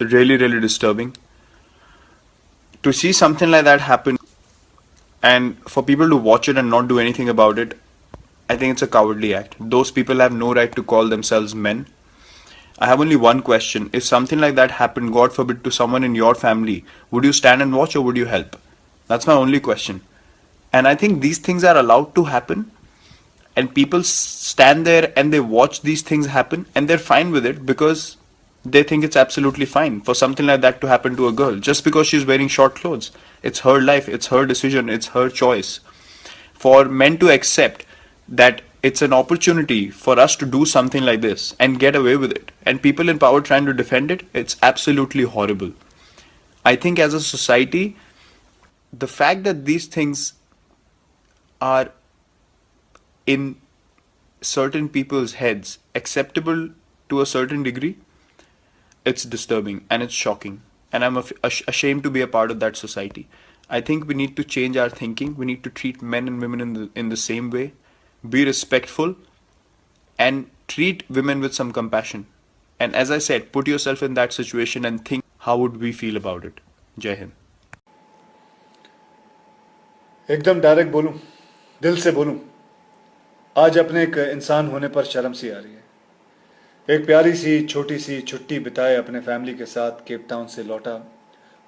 Really, really disturbing. To see something like that happen and for people to watch it and not do anything about it, I think it's a cowardly act. Those people have no right to call themselves men. I have only one question. If something like that happened, God forbid, to someone in your family, would you stand and watch or would you help? That's my only question. And I think these things are allowed to happen, and people stand there and they watch these things happen and they're fine with it because they think it's absolutely fine for something like that to happen to a girl just because she's wearing short clothes. It's her life, it's her decision, it's her choice. For men to accept that it's an opportunity for us to do something like this and get away with it, and people in power trying to defend it, it's absolutely horrible. I think as a society, the fact that these things are in certain people's heads acceptable to a certain degree, it's disturbing and it's shocking. And I'm ashamed to be a part of that society. I think we need to change our thinking. We need to treat men and women in the same way, be respectful, and treat women with some compassion. And as I said, put yourself in that situation and think how would we feel about it. Jai Hind. एकदम direct बोलूं, दिल से बोलूं, आज अपने एक इंसान होने पर शर्म सी आ रही है। एक प्यारी सी छोटी सी छुट्टी बिताए अपने फैमिली के साथ केप टाउन से लौटा,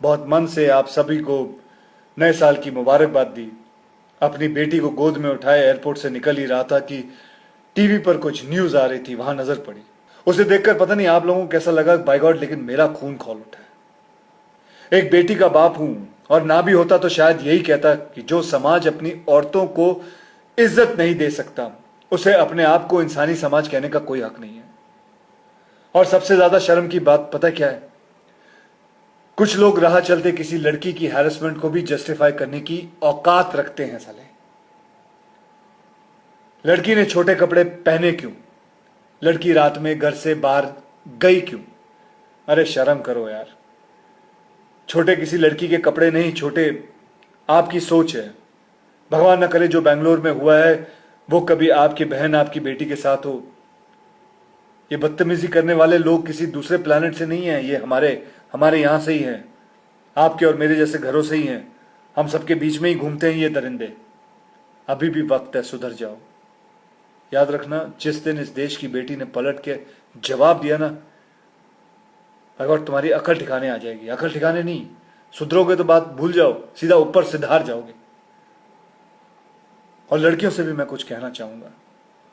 बहुत मन से आप सभी को नए साल की मुबारकबाद दी। अपनी बेटी को गोद में उठाए एयरपोर्ट से निकल ही रहा था कि टीवी पर कुछ न्यूज आ रही थी, वहां नजर पड़ी। उसे देखकर पता नहीं आप लोगों को कैसा लगा, बाय गॉड, लेकिन मेरा खून खौल उठा। एक बेटी का बाप हूं, और ना भी होता तो शायद यही कहता कि जो समाज अपनी औरतों को इज्जत नहीं दे सकता, उसे अपने आप को इंसानी समाज कहने का कोई हक नहीं है। और सबसे ज्यादा शर्म की बात पता क्या है? कुछ लोग राह चलते किसी लड़की की हैरेसमेंट को भी जस्टिफाई करने की औकात रखते हैं। साले, लड़की ने छोटे कपड़े पहने क्यों? लड़की रात में घर से बाहर गई क्यों? अरे शर्म करो यार। छोटे किसी लड़की के कपड़े नहीं, छोटे आपकी सोच है। भगवान न करे जो बैंगलोर में हुआ है वो कभी आपकी बहन, आपकी बेटी के साथ हो। ये बदतमीजी करने वाले लोग किसी दूसरे प्लेनेट से नहीं है, ये हमारे यहां से ही हैं, आपके और मेरे जैसे घरों से ही हैं। हम सबके बीच में ही घूमते हैं ये दरिंदे। अभी भी वक्त है, सुधर जाओ। याद रखना, जिस दिन इस देश की बेटी ने पलट के जवाब दिया ना, अगर तुम्हारी अकल ठिकाने आ जाएगी। अकल ठिकाने नहीं, सुधरोगे तो बात भूल जाओ, सीधा ऊपर सिधार जाओगे। और लड़कियों से भी मैं कुछ कहना चाहूंगा,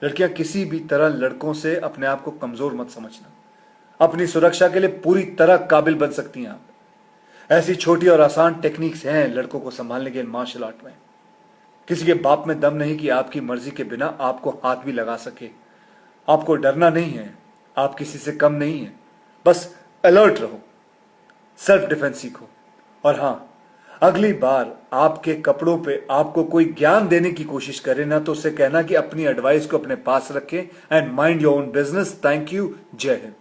लड़कियां किसी भी तरह लड़कों से अपने आप को कमजोर मत समझना। अपनी सुरक्षा के लिए पूरी तरह काबिल बन सकती हैं आप। ऐसी छोटी और आसान टेक्निक्स हैं लड़कों को संभालने के मार्शल आर्ट में। किसी के बाप में दम नहीं कि आपकी मर्जी के बिना आपको हाथ भी लगा सके। आपको डरना नहीं है, आप किसी से कम नहीं है। बस अलर्ट रहो, सेल्फ डिफेंस सीखो। और हां, अगली बार आपके कपड़ों पे आपको कोई ज्ञान देने की कोशिश करे ना, तो उसे कहना कि अपनी एडवाइस को अपने पास रखें and mind your own business. Thank you. जय Hind.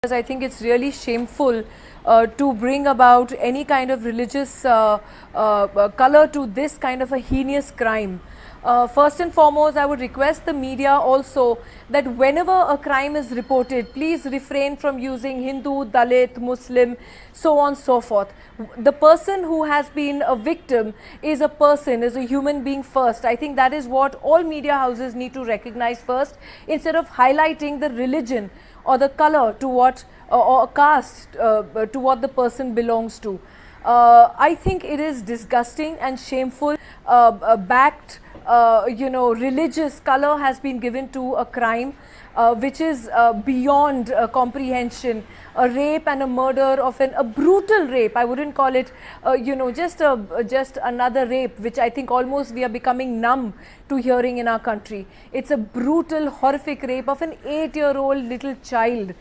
I think it's really shameful to bring about any kind of religious color to this kind of a heinous crime. First and foremost, I would request the media also that whenever a crime is reported, please refrain from using Hindu, Dalit, Muslim, so on so forth. The person who has been a victim is a person, is a human being first. I think that is what all media houses need to recognize first, instead of highlighting the religion or the color to what or caste to what the person belongs to. I think it is disgusting and shameful. Backed, religious color has been given to a crime which is beyond comprehension. A rape and a murder of a brutal rape. I wouldn't call it, just another rape, which I think almost we are becoming numb to hearing in our country. It's a brutal, horrific rape of an 8-year-old little child.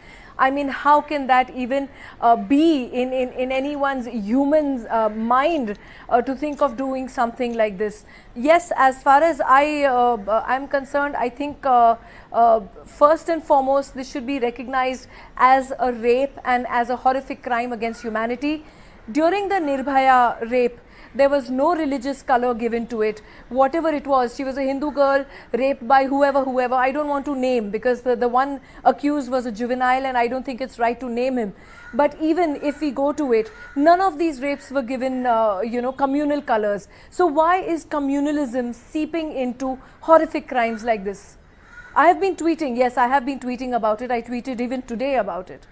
I mean, how can that even be in anyone's human's mind to think of doing something like this? Yes, as far as I'm concerned, I think first and foremost, this should be recognized as a rape and as a horrific crime against humanity. During the Nirbhaya rape, There was no religious color given to it. Whatever it was, she was a Hindu girl raped by whoever. I don't want to name because the one accused was a juvenile and I don't think it's right to name him. But even if we go to it, none of these rapes were given, communal colors. So why is communalism seeping into horrific crimes like this? I have been tweeting, yes, I have been tweeting about it. I tweeted even today about it.